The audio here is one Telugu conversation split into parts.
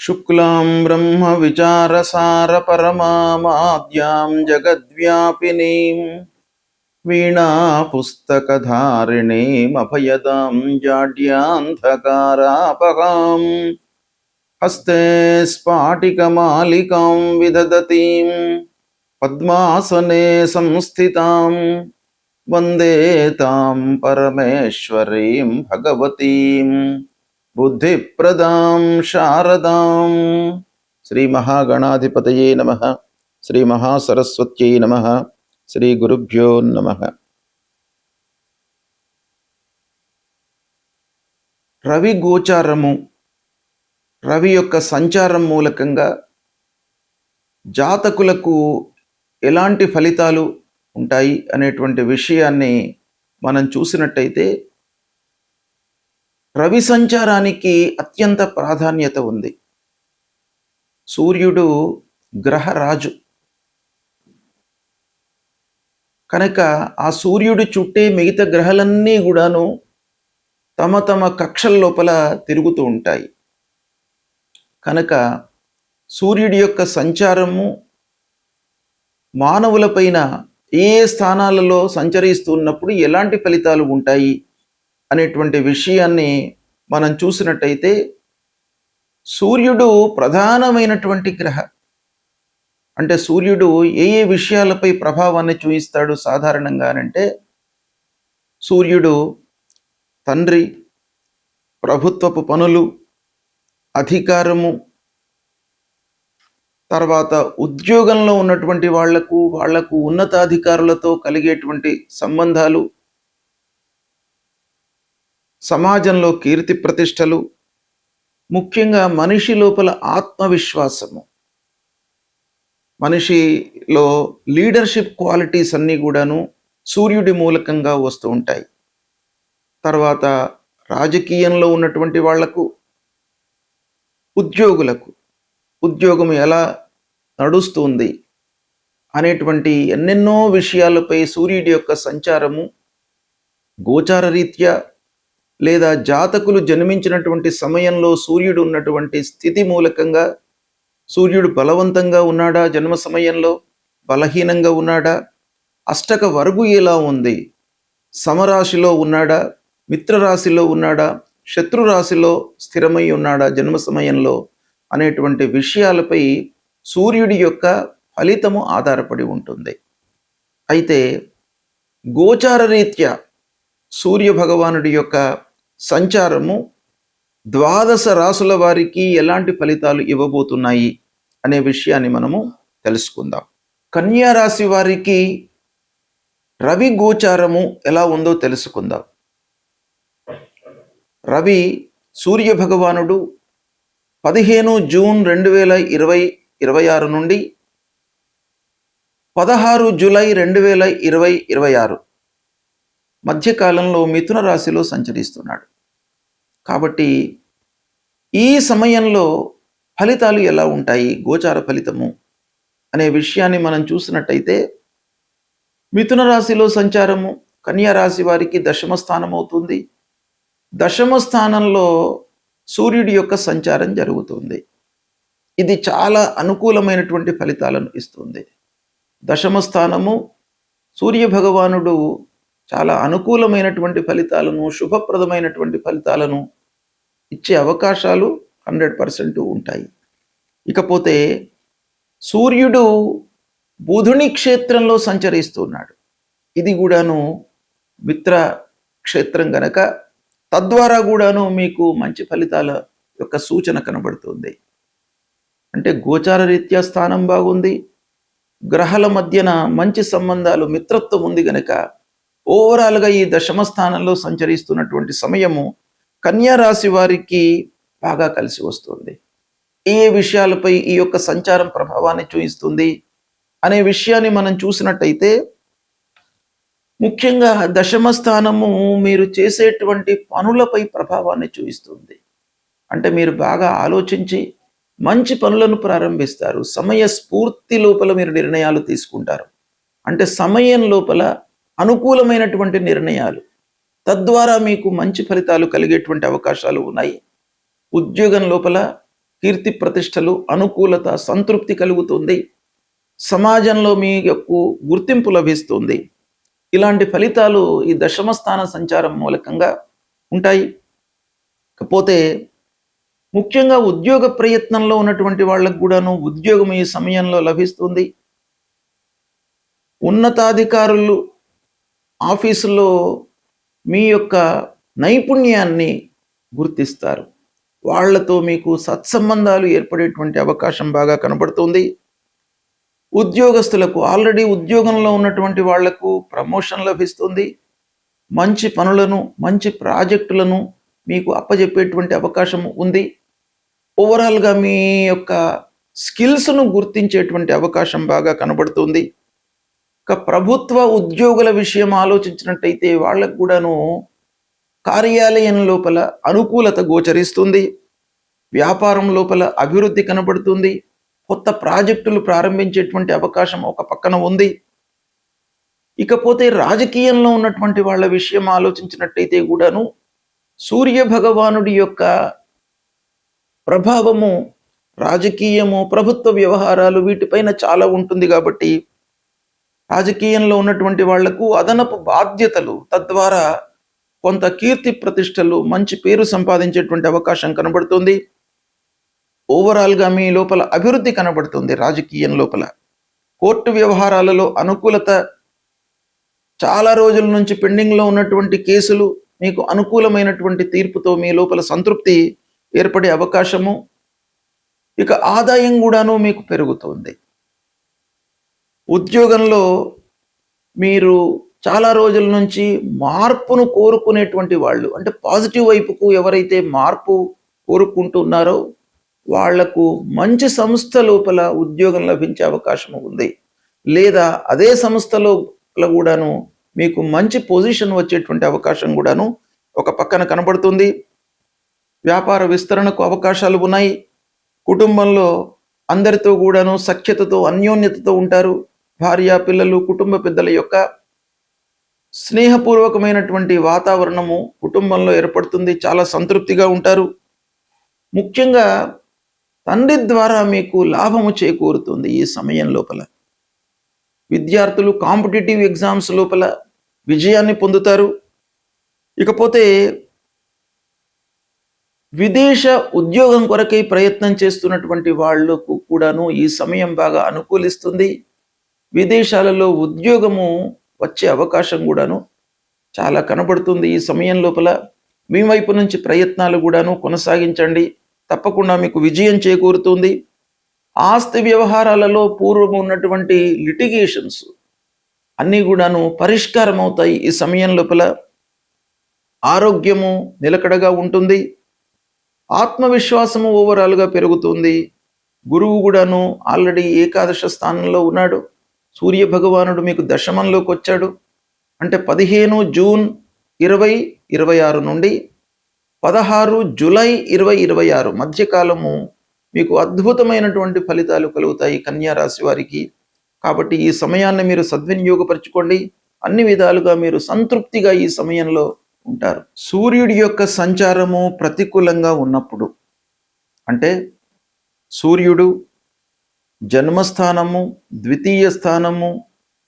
శుక్లాం బ్రహ్మ విచారసార పరమామాద్యాం జగద్వ్యాపినీం వీణా పుస్తకధారిణీం అభయదాం జాడ్యాంధకారాపహాం హస్తే స్ఫాటికమాలికాం విదదతీం పద్మాసనే సంస్థితాం వందే తాం పరమేశ్వరీం భగవతీం బుద్ధిప్రదాం శారదాం. శ్రీ మహాగణాధిపతయే నమః. శ్రీ మహాసరస్వత్యై నమః. శ్రీ గురుభ్యో నమః. రవి గోచారము, రవి యొక్క సంచారం మూలకంగా జాతకులకు ఎలాంటి ఫలితాలు ఉంటాయి అనేటువంటి విషయాన్ని మనం చూసినట్టయితే, రవి సంచారానికి అత్యంత ప్రాధాన్యత ఉంది. సూర్యుడు గ్రహరాజు కనుక ఆ సూర్యుడి చుట్టే మిగతా గ్రహాలన్నీ కూడాను తమ తమ కక్షల లోపల తిరుగుతూ ఉంటాయి. కనుక సూర్యుడి యొక్క సంచారము మానవులపైన ఏ స్థానాలలో సంచరిస్తున్నప్పుడు ఎలాంటి ఫలితాలు ఉంటాయి అనేటువంటి విషయాన్ని మనం చూసినట్టయితే, సూర్యుడు ప్రధానమైనటువంటి గ్రహ. అంటే సూర్యుడు ఏ ఏ విషయాలపై ప్రభావాన్ని చూపిస్తాడు సాధారణంగానంటే, సూర్యుడు తండ్రి, ప్రభుత్వపు పనులు, అధికారము, తర్వాత ఉద్యోగంలో ఉన్నటువంటి వాళ్లకు ఉన్నతాధికారులతో కలిగేటువంటి సంబంధాలు, సమాజంలో కీర్తి ప్రతిష్టలు, ముఖ్యంగా మనిషి లోపల ఆత్మవిశ్వాసము, మనిషిలో లీడర్షిప్ క్వాలిటీస్ అన్నీ కూడాను సూర్యుడి మూలకంగా వస్తూ ఉంటాయి. తర్వాత రాజకీయంలో ఉన్నటువంటి వాళ్లకు, ఉద్యోగులకు ఉద్యోగం ఎలా నడుస్తుంది అనేటువంటి ఎన్నెన్నో విషయాలపై సూర్యుడి యొక్క సంచారము గోచార రీత్యా లేదా జాతకులు జన్మించినటువంటి సమయంలో సూర్యుడు ఉన్నటువంటి స్థితి మూలకంగా, సూర్యుడు బలవంతంగా ఉన్నాడా, జన్మ సమయంలో బలహీనంగా ఉన్నాడా, అష్టక వర్గు ఎలా ఉంది, సమరాశిలో ఉన్నాడా, మిత్రరాశిలో ఉన్నాడా, శత్రురాశిలో స్థిరమై ఉన్నాడా జన్మ సమయంలో అనేటువంటి విషయాలపై సూర్యుడి యొక్క ఫలితము ఆధారపడి ఉంటుంది. అయితే గోచార రీత్యా సూర్య భగవానుడి యొక్క సంచారము 12 రాసుల వారికి ఎలాంటి ఫలితాలు ఇవ్వబోతున్నాయి అనే విషయాన్ని మనము తెలుసుకుందాం. కన్యా రాశి వారికి రవి గోచారము ఎలా ఉందో తెలుసుకుందాం. రవి సూర్య భగవానుడు 15 జూన్ 2026 నుండి 16 జూలై 2026 మధ్యకాలంలో మిథున రాశిలో సంచరిస్తున్నాడు. కాబట్టి ఈ సమయంలో ఫలితాలు ఎలా ఉంటాయి, గోచార ఫలితము అనే విషయాన్ని మనం చూసినట్టయితే, మిథున రాశిలో సంచారము కన్యా రాశి వారికి దశమ స్థానం అవుతుంది. దశమ స్థానంలో సూర్యుడి యొక్క సంచారం జరుగుతుంది. ఇది చాలా అనుకూలమైనటువంటి ఫలితాలను ఇస్తుంది. దశమ స్థానము సూర్య భగవానుడు చాలా అనుకూలమైనటువంటి ఫలితాలను, శుభప్రదమైనటువంటి ఫలితాలను ఇచ్చే అవకాశాలు 100% ఉంటాయి. ఇకపోతే సూర్యుడు బుధుని క్షేత్రంలో సంచరిస్తున్నాడు. ఇది కూడాను మిత్ర క్షేత్రం గనక తద్వారా కూడాను మీకు మంచి ఫలితాల యొక్క సూచన కనబడుతుంది. అంటే గోచార రీత్యా స్థానం బాగుంది, గ్రహాల మధ్యన మంచి సంబంధాలు, మిత్రత్వం ఉంది గనక ఓవరాల్గా ఈ దశమ స్థానంలో సంచరిస్తున్నటువంటి సమయము కన్యా రాశి వారికి బాగా కలిసి వస్తుంది. ఏ విషయాలపై ఈ యొక్క సంచారం ప్రభావాన్ని చూపిస్తుంది అనే విషయాన్ని మనం చూసినట్టయితే, ముఖ్యంగా దశమ స్థానము మీరు చేసేటువంటి పనులపై ప్రభావాన్ని చూపిస్తుంది. అంటే మీరు బాగా ఆలోచించి మంచి పనులను ప్రారంభిస్తారు. సమయ స్ఫూర్తి లోపల మీరు నిర్ణయాలు తీసుకుంటారు. అంటే సమయం లోపల అనుకూలమైనటువంటి నిర్ణయాలు, తద్వారా మీకు మంచి ఫలితాలు కలిగేటువంటి అవకాశాలు ఉన్నాయి. ఉద్యోగం లోపల కీర్తి ప్రతిష్టలు, అనుకూలత, సంతృప్తి కలుగుతుంది. సమాజంలో మీకు గుర్తింపు లభిస్తుంది. ఇలాంటి ఫలితాలు ఈ దశమ స్థాన సంచారం మూలకంగా ఉంటాయి. కాకపోతే ముఖ్యంగా ఉద్యోగ ప్రయత్నంలో ఉన్నటువంటి వాళ్ళకు కూడాను ఉద్యోగం ఈ సమయంలో లభిస్తుంది. ఉన్నతాధికారులు ఆఫీసులో మీ యొక్క నైపుణ్యాన్ని గుర్తిస్తారు. వాళ్లతో మీకు సత్సంబంధాలు ఏర్పడేటువంటి అవకాశం బాగా కనబడుతుంది. ఉద్యోగస్తులకు ఆల్రెడీ ఉద్యోగంలో ఉన్నటువంటి వాళ్లకు ప్రమోషన్ లభిస్తుంది. మంచి పనులను, మంచి ప్రాజెక్టులను మీకు అప్పజెప్పేటువంటి అవకాశం ఉంది. ఓవరాల్గా మీ యొక్క స్కిల్స్ను గుర్తించేటువంటి అవకాశం బాగా కనబడుతుంది. ఇక ప్రభుత్వ ఉద్యోగుల విషయం ఆలోచించినట్టయితే వాళ్ళకు కూడాను కార్యాలయం లోపల అనుకూలత గోచరిస్తుంది. వ్యాపారం లోపల అభివృద్ధి కనబడుతుంది. కొత్త ప్రాజెక్టులు ప్రారంభించేటువంటి అవకాశం ఒక పక్కన ఉంది. ఇకపోతే రాజకీయంలో ఉన్నటువంటి వాళ్ళ విషయం ఆలోచించినట్టయితే కూడాను సూర్య భగవానుడి యొక్క ప్రభావము రాజకీయము, ప్రభుత్వ వ్యవహారాలు వీటిపైన చాలా ఉంటుంది. కాబట్టి రాజకీయంలో ఉన్నటువంటి వాళ్లకు అదనపు బాధ్యతలు, తద్వారా కొంత కీర్తి ప్రతిష్టలు, మంచి పేరు సంపాదించేటువంటి అవకాశం కనబడుతుంది. ఓవరాల్గా మీ లోపల అభివృద్ధి కనబడుతుంది. రాజకీయం లోపల కోర్టు వ్యవహారాలలో అనుకూలత, చాలా రోజుల నుంచి పెండింగ్లో ఉన్నటువంటి కేసులు మీకు అనుకూలమైనటువంటి తీర్పుతో మీ లోపల సంతృప్తి ఏర్పడే అవకాశము. ఇక ఆదాయం కూడాను మీకు పెరుగుతుంది. ఉద్యోగంలో మీరు చాలా రోజుల నుంచి మార్పును కోరుకునేటువంటి వాళ్ళు, అంటే పాజిటివ్ వైపుకు ఎవరైతే మార్పు కోరుకుంటున్నారో వాళ్లకు మంచి సంస్థ లోపల ఉద్యోగం లభించే అవకాశం ఉంది. లేదా అదే సంస్థలో కూడాను మీకు మంచి పొజిషన్ వచ్చేటువంటి అవకాశం కూడాను ఒక పక్కన కనబడుతుంది. వ్యాపార విస్తరణకు అవకాశాలు ఉన్నాయి. కుటుంబంలో అందరితో కూడాను సఖ్యతతో, అన్యోన్యతతో ఉంటారు. భార్య, పిల్లలు, కుటుంబ పెద్దల యొక్క స్నేహపూర్వకమైనటువంటి వాతావరణము కుటుంబంలో ఏర్పడుతుంది. చాలా సంతృప్తిగా ఉంటారు. ముఖ్యంగా తండ్రి ద్వారా మీకు లాభము చేకూరుతుంది ఈ సమయం లోపల. విద్యార్థులు కాంపిటేటివ్ ఎగ్జామ్స్ లోపల విజయాన్ని పొందుతారు. ఇకపోతే విదేశ ఉద్యోగం కొరకై ప్రయత్నం చేస్తున్నటువంటి వాళ్లకు కూడాను ఈ సమయం బాగా అనుకూలిస్తుంది. విదేశాలలో ఉద్యోగము వచ్చే అవకాశం కూడాను చాలా కనబడుతుంది ఈ సమయం లోపల. మీ వైపు నుంచి ప్రయత్నాలు కూడాను కొనసాగించండి. తప్పకుండా మీకు విజయం చేకూరుతుంది. ఆస్తి వ్యవహారాలలో పూర్వం ఉన్నటువంటి లిటిగేషన్స్ అన్నీ కూడాను పరిష్కారం అవుతాయి ఈ సమయం లోపల. ఆరోగ్యము నిలకడగా ఉంటుంది. ఆత్మవిశ్వాసము ఓవరాల్గా పెరుగుతుంది. గురువు కూడాను ఆల్రెడీ ఏకాదశ స్థానంలో ఉన్నాడు. సూర్య భగవానుడు మీకు దశమంలోకి వచ్చాడు. అంటే 15 జూన్ 2026 నుండి 16 జూలై 2026 మధ్యకాలము మీకు అద్భుతమైనటువంటి ఫలితాలు కలుగుతాయి కన్యా రాశి వారికి. కాబట్టి ఈ సమయాన్ని మీరు సద్వినియోగపరచుకోండి. అన్ని విధాలుగా మీరు సంతృప్తిగా ఈ సమయంలో ఉంటారు. సూర్యుడి యొక్క సంచారము ప్రతికూలంగా ఉన్నప్పుడు, అంటే సూర్యుడు జన్మస్థానము, ద్వితీయ స్థానము,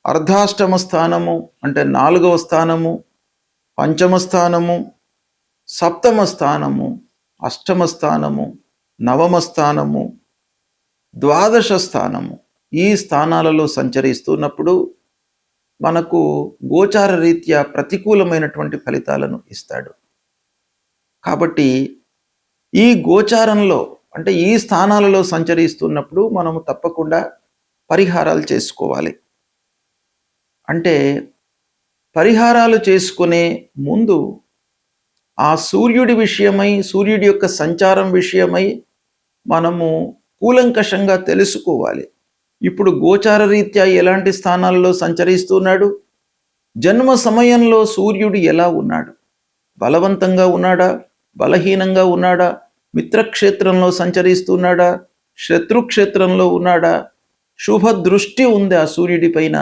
అర్ధాష్టమ స్థానము అంటే 4వ స్థానము, పంచమ స్థానము, సప్తమ స్థానము, అష్టమ స్థానము, నవమ స్థానము, ద్వాదశ స్థానము, ఈ స్థానాలలో సంచరిస్తున్నప్పుడు మనకు గోచార రీత్యా ప్రతికూలమైనటువంటి ఫలితాలను ఇస్తాడు. కాబట్టి ఈ గోచారంలో, అంటే ఈ స్థానాలలో సంచరిస్తున్నప్పుడు మనము తప్పకుండా పరిహారాలు చేసుకోవాలి. అంటే పరిహారాలు చేసుకునే ముందు ఆ సూర్యుడి విషయమై, సూర్యుడి యొక్క సంచారం విషయమై మనము కూలంకషంగా తెలుసుకోవాలి. ఇప్పుడు గోచార రీత్యా ఎలాంటి స్థానాల్లో సంచరిస్తున్నాడు, జన్మ సమయంలో సూర్యుడు ఎలా ఉన్నాడు, బలవంతంగా ఉన్నాడా, బలహీనంగా ఉన్నాడా, మిత్రక్షేత్రంలో సంచరిస్తున్నాడా, శత్రుక్షేత్రంలో ఉన్నాడా, శుభ దృష్టి ఉంది ఆ సూర్యుడి పైన,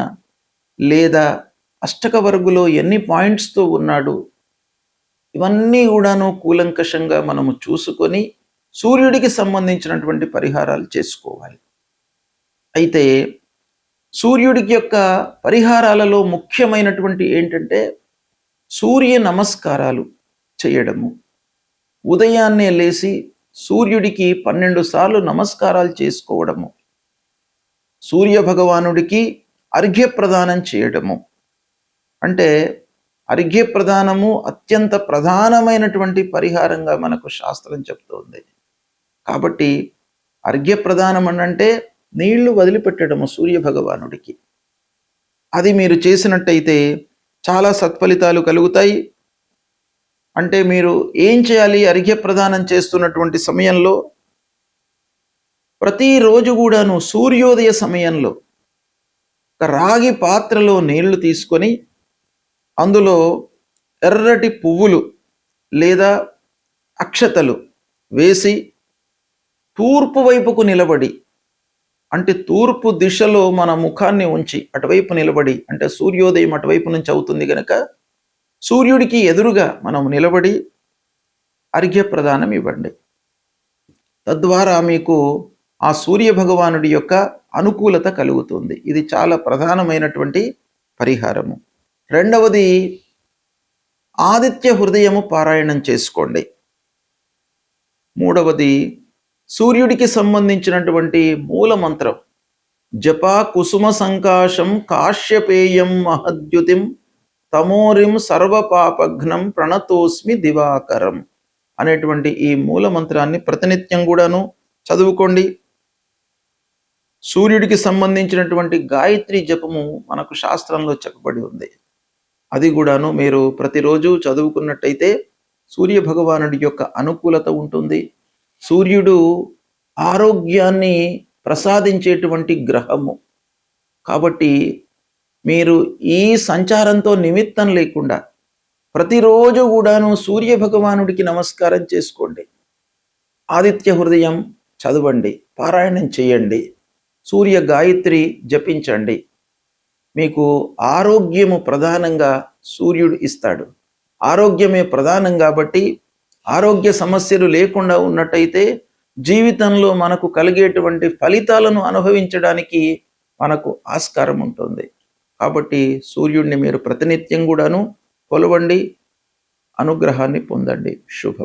లేదా అష్టక వర్గులో ఎన్ని పాయింట్స్తో ఉన్నాడు, ఇవన్నీ కూడాను కూలంకషంగా మనము చూసుకొని సూర్యుడికి సంబంధించినటువంటి పరిహారాలు చేసుకోవాలి. అయితే సూర్యుడికి యొక్క పరిహారాలలో ముఖ్యమైనటువంటి ఏంటంటే సూర్య నమస్కారాలు చేయడము. ఉదయాన్నే లేచి సూర్యుడికి 12 సార్లు నమస్కారాలు చేసుకోవడము, సూర్య భగవానుడికి అర్ఘ్యప్రదానం చేయడము. అంటే అర్ఘ్యప్రదానము అత్యంత ప్రధానమైనటువంటి పరిహారంగా మనకు శాస్త్రం చెప్తోంది. కాబట్టి అర్ఘ్యప్రదానం అంటే నీళ్లు వదిలిపెట్టడము సూర్య భగవానుడికి. అది మీరు చేసినట్టయితే చాలా సత్ఫలితాలు కలుగుతాయి. అంటే మీరు ఏం చేయాలి? అర్ఘ్యప్రదానం చేస్తున్నటువంటి సమయంలో ప్రతిరోజు కూడాను సూర్యోదయ సమయంలో ఒక రాగి పాత్రలో నీళ్లు తీసుకొని అందులో ఎర్రటి పువ్వులు లేదా అక్షతలు వేసి తూర్పు వైపుకు నిలబడి, అంటే తూర్పు దిశలో మన ముఖాన్ని ఉంచి అటువైపు నిలబడి, అంటే సూర్యోదయం అటువైపు నుంచి అవుతుంది కనుక సూర్యుడికి ఎదురుగా మనం నిలబడి అర్ఘ్యప్రదానం ఇవ్వండి. తద్వారా మీకు ఆ సూర్య భగవానుడి యొక్క అనుకూలత కలుగుతుంది. ఇది చాలా ప్రధానమైనటువంటి పరిహారము. రెండవది, ఆదిత్య హృదయము పారాయణం చేసుకోండి. మూడవది, సూర్యుడికి సంబంధించినటువంటి మూల మంత్రం జపా కుసుమ సంకాశం కాశ్యపేయం మహద్యుతిం తమోరిం సర్వపాపఘ్నం ప్రణతోస్మి దివాకరం అనేటువంటి ఈ మూల మంత్రాన్ని ప్రతినిత్యం కూడాను చదువుకోండి. సూర్యుడికి సంబంధించినటువంటి గాయత్రి జపము మనకు శాస్త్రంలో చెప్పబడి ఉంది. అది కూడాను మీరు ప్రతిరోజు చదువుకున్నట్టయితే సూర్య భగవానుడి యొక్క అనుకూలత ఉంటుంది. సూర్యుడు ఆరోగ్యాన్ని ప్రసాదించేటువంటి గ్రహము కాబట్టి మీరు ఈ సంచారంతో నిమిత్తం లేకుండా ప్రతిరోజు కూడాను సూర్య భగవానుడికి నమస్కారం చేసుకోండి. ఆదిత్య హృదయం చదవండి, పారాయణం చేయండి, సూర్య గాయత్రి జపించండి. మీకు ఆరోగ్యము ప్రధానంగా సూర్యుడు ఇస్తాడు. ఆరోగ్యమే ప్రధానం కాబట్టి ఆరోగ్య సమస్యలు లేకుండా ఉన్నట్టయితే జీవితంలో మనకు కలిగేటువంటి ఫలితాలను అనుభవించడానికి మనకు ఆస్కారం ఉంటుంది. కాబట్టి సూర్యుడిని మీరు ప్రతినిత్యం కూడాను కొలవండి, అనుగ్రహాన్ని పొందండి. శుభం.